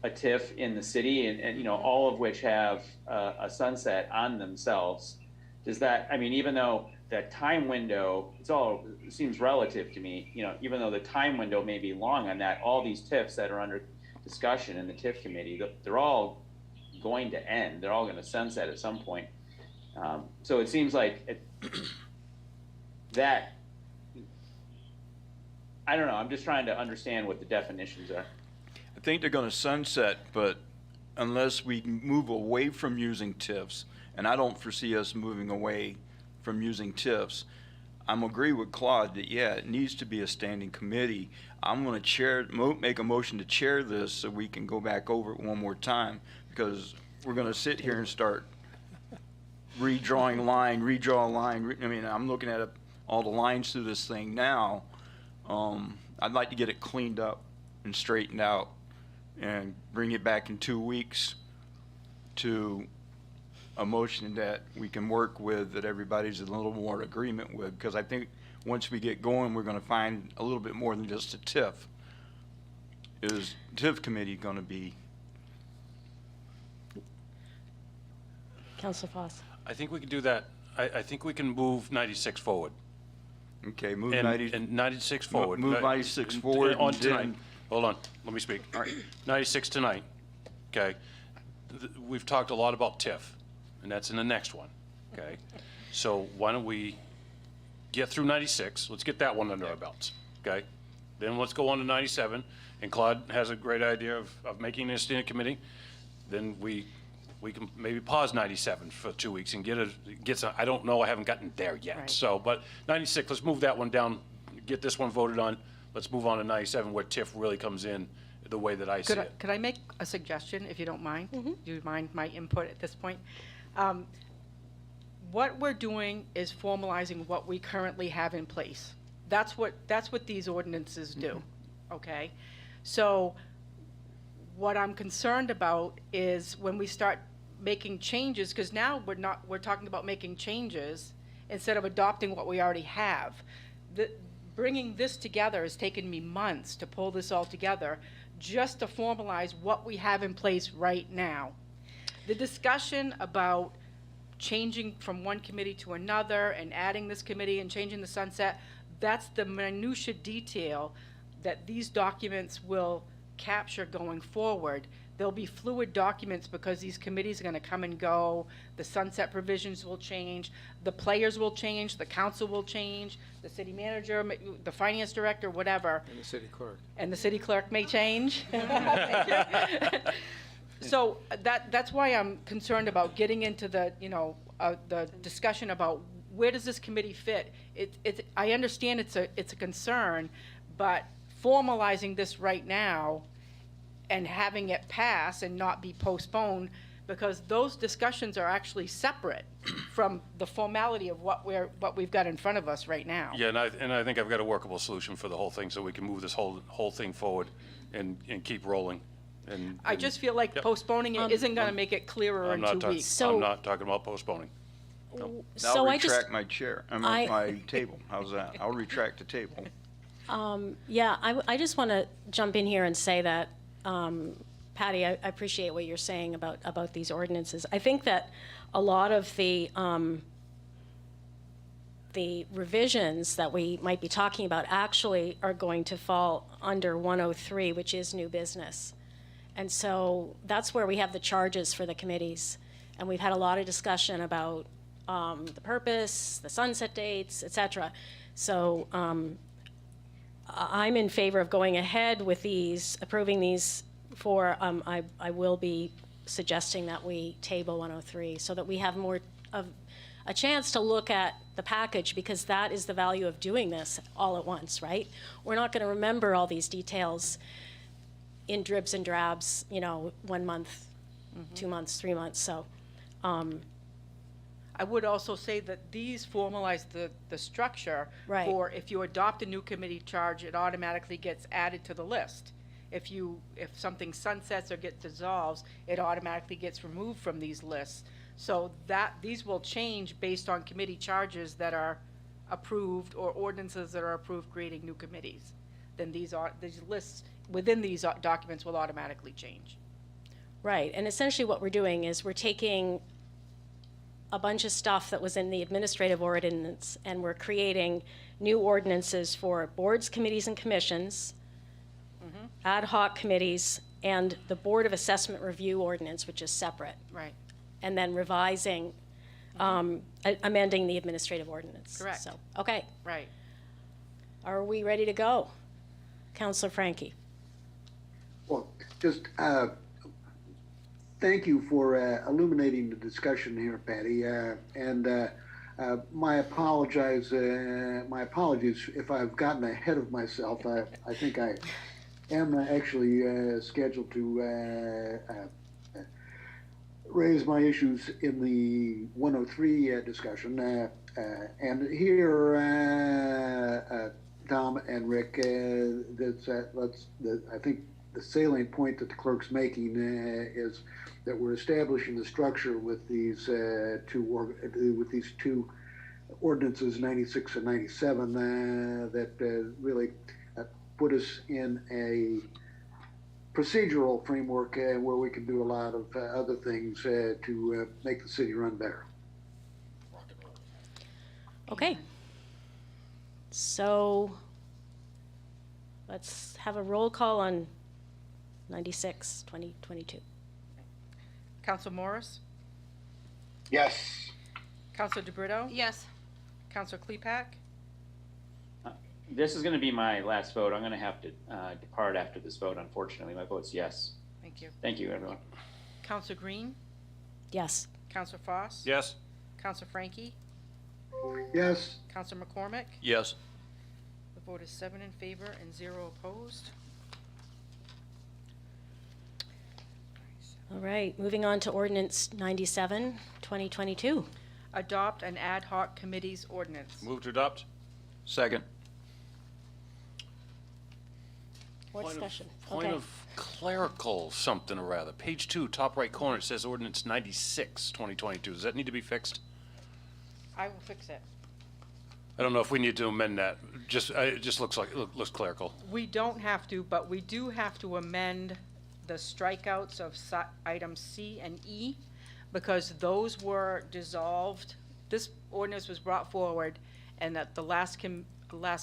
a TIF in the city, and all of which have a sunset on themselves. Does that, even though that time window, it seems relative to me, even though the time window may be long on that, all these TIFs that are under discussion in the TIF committee, they're all going to end. They're all going to sunset at some point. So it seems like that, I don't know, I'm just trying to understand what the definitions are. I think they're going to sunset, but unless we move away from using TIFs, and I don't foresee us moving away from using TIFs, I'm agree with Claude that, yeah, it needs to be a standing committee. I'm going to make a motion to chair this so we can go back over it one more time, because we're going to sit here and start redraw a line. I'm looking at all the lines through this thing now. I'd like to get it cleaned up and straightened out and bring it back in 2 weeks to a motion that we can work with, that everybody's in a little more agreement with, because I think once we get going, we're going to find a little bit more than just a TIF. Is TIF committee going to be? Councilor Foss. I think we can do that. I think we can move 96 forward. Okay, move And 90. and 96 forward. Move 96 forward On and tonight. then- Hold on, let me speak. 96 tonight, okay? We've talked a lot about TIF, and that's in the next one, okay? So why don't we get through 96, let's get that one under our belts, okay? Then let's go on to 97, and Claude has a great idea of making this standing committee. Then we can maybe pause 97 for 2 weeks and get some, I don't know, I haven't gotten there yet. Right. So, but 96, let's move that one down, get this one voted on. Let's move on to 97, where TIF really comes in the way that I see it. Could I make a suggestion, if you don't mind? Do you mind my input at this point? What we're doing is formalizing what we currently have in place. That's what these ordinances do, okay? So what I'm concerned about is when we start making changes, because now we're talking about making changes instead of adopting what we already have. Bringing this together has taken me months to pull this all together just to formalize what we have in place right now. The discussion about changing from one committee to another and adding this committee and changing the sunset, that's the minutia detail that these documents will capture going forward. There'll be fluid documents because these committees are going to come and go. The sunset provisions will change. The players will change. The council will change. The city manager, the finance director, whatever. And the city clerk. And the city clerk may change. So that's why I'm concerned about getting into the discussion about where does this committee fit. I understand it's a concern, but formalizing this right now and having it pass and not be postponed, because those discussions are actually separate from the formality of what we've got in front of us right now. Yeah, and I think I've got a workable solution for the whole thing, so we can move this whole thing forward and keep rolling. I just feel like Yep. postponing it isn't gonna make it clearer in 2 weeks. So- I'm not talking about postponing. So I'll I just, retract my chair, my table. How's that? I'll retract the table. yeah, I just want to jump in here and say that, Patty, I appreciate what you're saying about these ordinances. I think that a lot of the revisions that we might be talking about actually are going to fall under 103, which is new business. And so that's where we have the charges for the committees. And we've had a lot of discussion about the purpose, the sunset dates, et cetera. So I'm in favor of going ahead with these, approving these for, I will be suggesting that we table 103 so that we have more of a chance to look at the package, because that is the value of doing this all at once, right? We're not going to remember all these details in dribs and drabs, 1 month, 2 months, 3 months. So I would also say that these formalize the structure Right. for if you adopt a new committee charge, it automatically gets added to the list. If something sunsets or gets dissolves, it automatically gets removed from these lists. So these will change based on committee charges that are approved or ordinances that are approved creating new committees. Then these lists within these documents will automatically change. Right, and essentially what we're doing is we're taking a bunch of stuff that was in the administrative ordinance, and we're creating new ordinances for boards, committees, and commissions, ad hoc committees, and the Board of Assessment Review ordinance, which is separate, Right. and then revising, amending the administrative ordinance. Correct. So, okay, Right. are we ready to go? Counselor Frankie? Well, just thank you for illuminating the discussion here, Patty. And my apologies if I've gotten ahead of myself. I think I am actually scheduled to raise my issues in the 103 discussion. And here, Tom and Rick, I think the salient point that the clerk's making is that we're establishing the structure with these two ordinances, 96 and 97, that really put us in a procedural framework where we can do a lot of other things to make the city run better. Okay. So let's have a roll call on 96, 2022. Counsel Morris? Yes. Counsel DeBrito? Yes. Counsel Klepak? This is going to be my last vote. I'm going to have to depart after this vote, unfortunately. My vote's yes. Thank you. Thank you, everyone. Counsel Green? Yes. Counsel Foss? Yes? Counsel Frankie? Yes. Counsel McCormick? Yes. The vote is 7 in favor and 0 opposed. All right, moving on to ordinance 97, 2022. Adopt an ad hoc committee's ordinance. Move to adopt? Second. More Point of- discussion. Point Okay. of clerical something or rather. Page 2, top right corner, it says ordinance 96, 2022. Does that need to be fixed? I will fix it. I don't know if we need to amend that. It just looks looks clerical. We don't have to, but we do have to amend the strikeouts of items C and E, because those were dissolved. This ordinance was brought forward, and at the last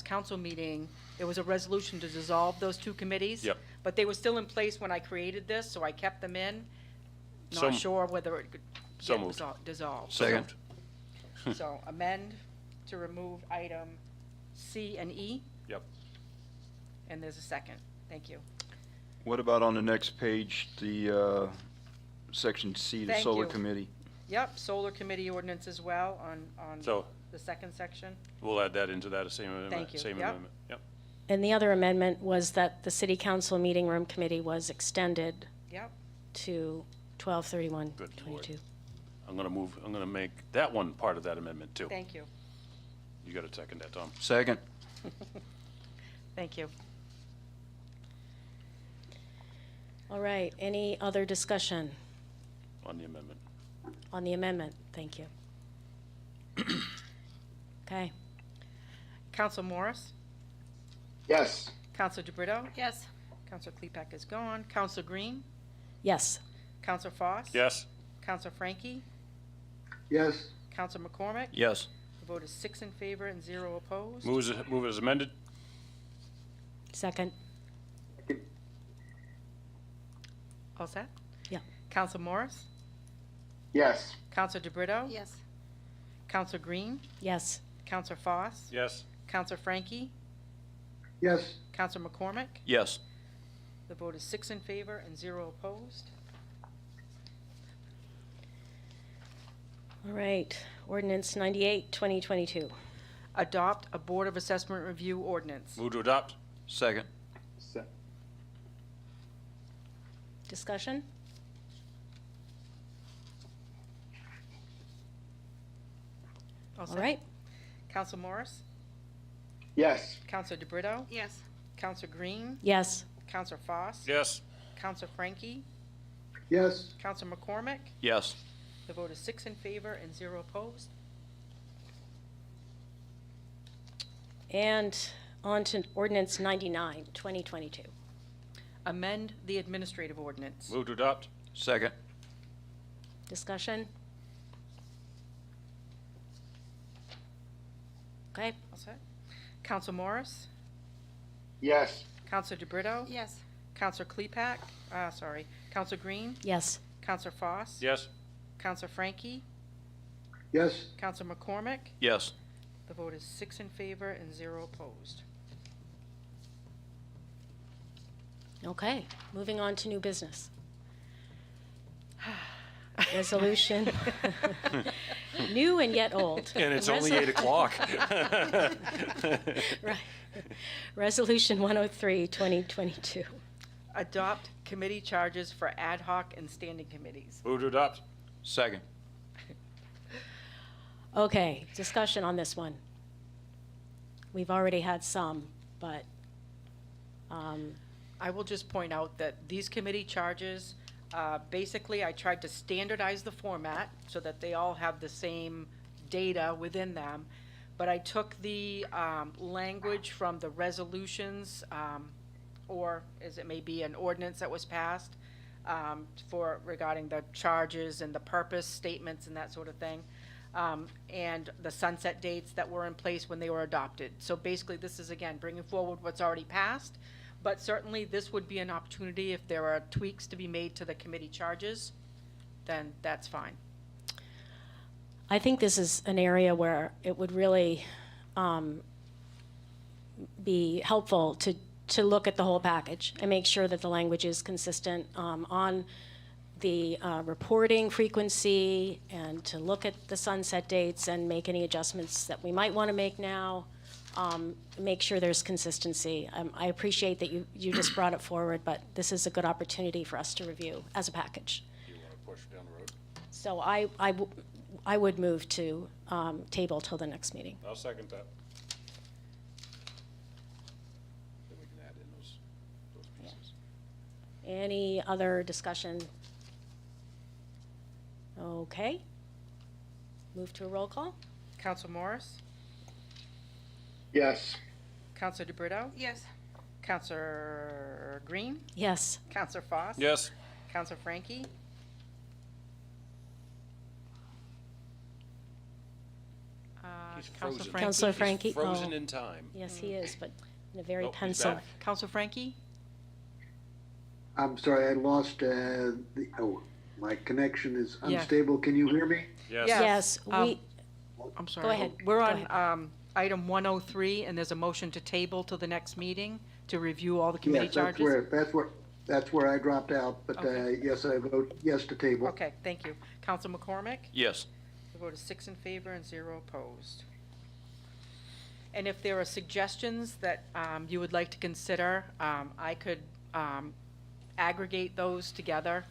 council meeting, there was a resolution to dissolve those two committees. Yep. But they were still in place when I created this, so I kept them in. So- Not sure whether it could So get moved. dissolved. So Second. moved. So amend to remove item C and E, Yep. and there's a second. Thank you. What about on the next page, the section C, the Thank solar you. committee? Yep, solar committee ordinance as well on So the second section. we'll add that into that, same amendment. Thank you. Same Yep. amendment. Yep. And the other amendment was that the city council meeting room committee was extended Yep. to 12/31/22. Good Lord. I'm gonna make that one part of that amendment too. Thank you. You gotta second that, Tom. Second. Thank you. All right, any other discussion On the amendment. on the amendment? Thank you. Okay, Council Morris, Yes. Council DeBrito, Yes. Council Klepak is gone, Council Green, yes. Council Foss. Yes? Council Frankie, Yes. Council McCormick. Yes. The vote is 6 in favor and 0 opposed. Move it as amended? Second, All set? yeah. Council Morris, Yes. Council DeBrito, Yes. Council Green, Yes. Council Foss, Yes. Council Frankie, Yes. Council McCormick. Yes. The vote is 6 in favor and 0 opposed. All right, ordinance 98, 2022. Adopt a Board of Assessment Review ordinance. Move to adopt? Second. Discussion? All set? right, Council Morris, Yes. Council DeBrito, Yes. Council Green, yes. Council Foss. Yes. Council Frankie, Yes. Council McCormick. Yes. The vote is 6 in favor and 0 opposed. And on to ordinance 99, 2022. Amend the administrative ordinance. Move to adopt? Second. Discussion? Okay, All set? Council Morris, Yes. Council DeBrito, Yes. Council Klepak, Council Green, yes. Council Foss. Yes? Council Frankie, Yes. Council McCormick. Yes. The vote is 6 in favor and 0 opposed. Okay, moving on to new business. Resolution, new and yet old. And it's only 8 o'clock. Right. Resolution 103, 2022. Adopt committee charges for ad hoc and standing committees. Move to adopt? Second. Okay, discussion on this one. We've already had some, but, I will just point out that these committee charges, basically, I tried to standardize the format so that they all have the same data within them. But I took the language from the resolutions, or as it may be, an ordinance that was passed for regarding the charges and the purpose statements and that sort of thing, and the sunset dates that were in place when they were adopted. So basically, this is, again, bringing forward what's already passed. But certainly, this would be an opportunity if there are tweaks to be made to the committee charges, then that's fine. I think this is an area where it would really be helpful to look at the whole package and make sure that the language is consistent on the reporting frequency, and to look at the sunset dates and make any adjustments that we might want to make now, make sure there's consistency. I appreciate that you just brought it forward, but this is a good opportunity for us to review as a package. Do you want to push down the road? So I would move to table till the next meeting. I'll second that. Then we can add in those pieces. Any other discussion? Okay. Move to a roll call? Council Morris, Yes. Council DeBrito, Yes. Council Green, Yes. Council Foss. Yes? Council Frankie. He's Council frozen. Frankie. Counselor Frankie? He's frozen Oh. in time. Yes, he is, but in a very Nope, he's pensive. back. Council Frankie, I'm sorry, I lost, my connection is Yeah. unstable. Can you hear me? Yes? Yeah. Yes, Um, I'm sorry. ahead. We're Go on ahead. item 103, and there's a motion to table till the next meeting to review all the committee Yes, charges. that's where I dropped out, but, Okay. yes, I vote yes to table. Okay, thank you. Council McCormick, Yes. the vote is 6 in favor and 0 opposed. And if there are suggestions that you would like to consider, I could aggregate those together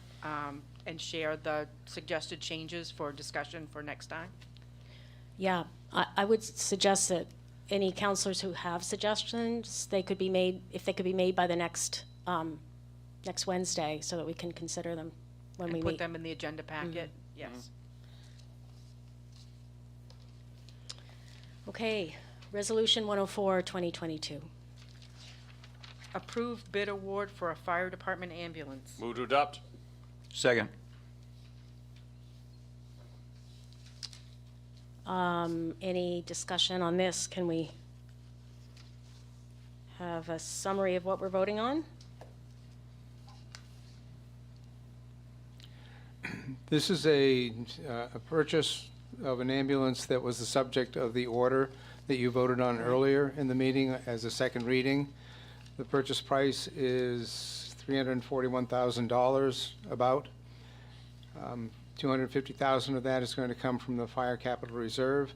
and share the suggested changes for discussion for next time. Yeah, I would suggest that any counselors who have suggestions, they could be made, if they could be made by the next Wednesday, so that we can consider them when we And put meet. them in the agenda packet, yes. Okay, Resolution 104, 2022. Approved bid award for a fire department ambulance. Move to adopt. Second. Any discussion on this? Can we have a summary of what we're voting on? This is a purchase of an ambulance that was the subject of the order that you voted on earlier in the meeting as a second reading. The purchase price is $341,000 about. $250,000 of that is going to come from the Fire Capital Reserve,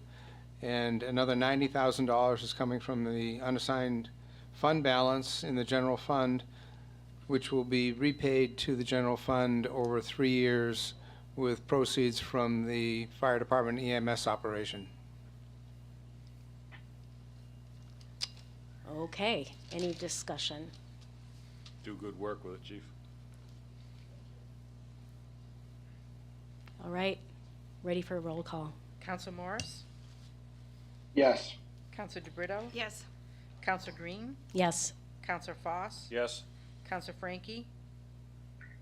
and another $90,000 is coming from the unassigned fund balance in the general fund, which will be repaid to the general fund over 3 years with proceeds from the fire department EMS operation. Okay, any discussion? Do good work with it, Chief. All right, ready for a roll call. Counselor Morris? Yes. Counselor DeBrito? Yes. Counselor Green? Yes. Counselor Foss? Yes. Counselor Frankie?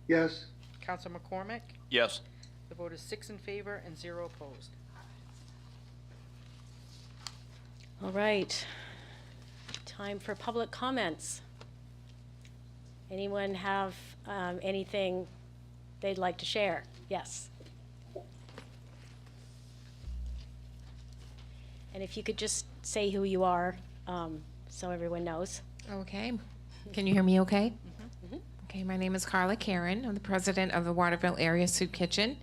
Yes. Counselor McCormick? Yes. The vote is 6 in favor and 0 opposed. All right, time for public comments. Anyone have anything they'd like to share? Yes. And if you could just say who you are, so everyone knows. Okay. Can you hear me okay? Okay, my name is Carla Karen. I'm the president of the Waterville Area Soup Kitchen.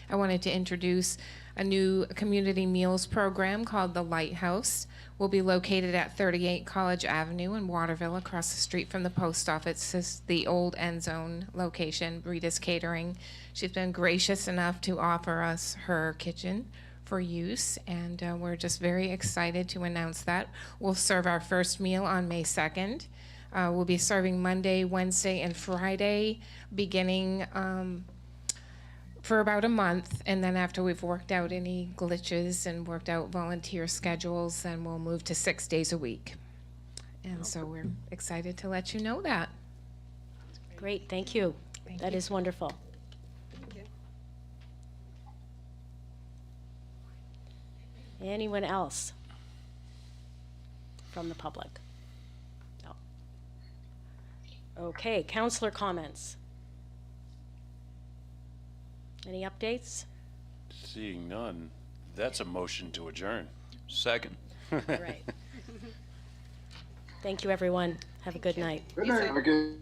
I wanted to introduce a new community meals program called The Lighthouse. We'll be located at 38 College Avenue in Waterville, across the street from the post office. This is the old end zone location, Rita's Catering. She's been gracious enough to offer us her kitchen for use, and we're just very excited to announce that. We'll serve our first meal on May 2nd. We'll be serving Monday, Wednesday, and Friday, beginning for about a month, and then after we've worked out any glitches and worked out volunteer schedules, then we'll move to 6 days a week. And so we're excited to let you know that. Great, thank you. Thank That you. is wonderful. Anyone else from the public? No. Okay, counselor comments. Any updates? Seeing none, that's a motion to adjourn. Second. All right. Thank you, everyone. Have a good night. Good night. Okay.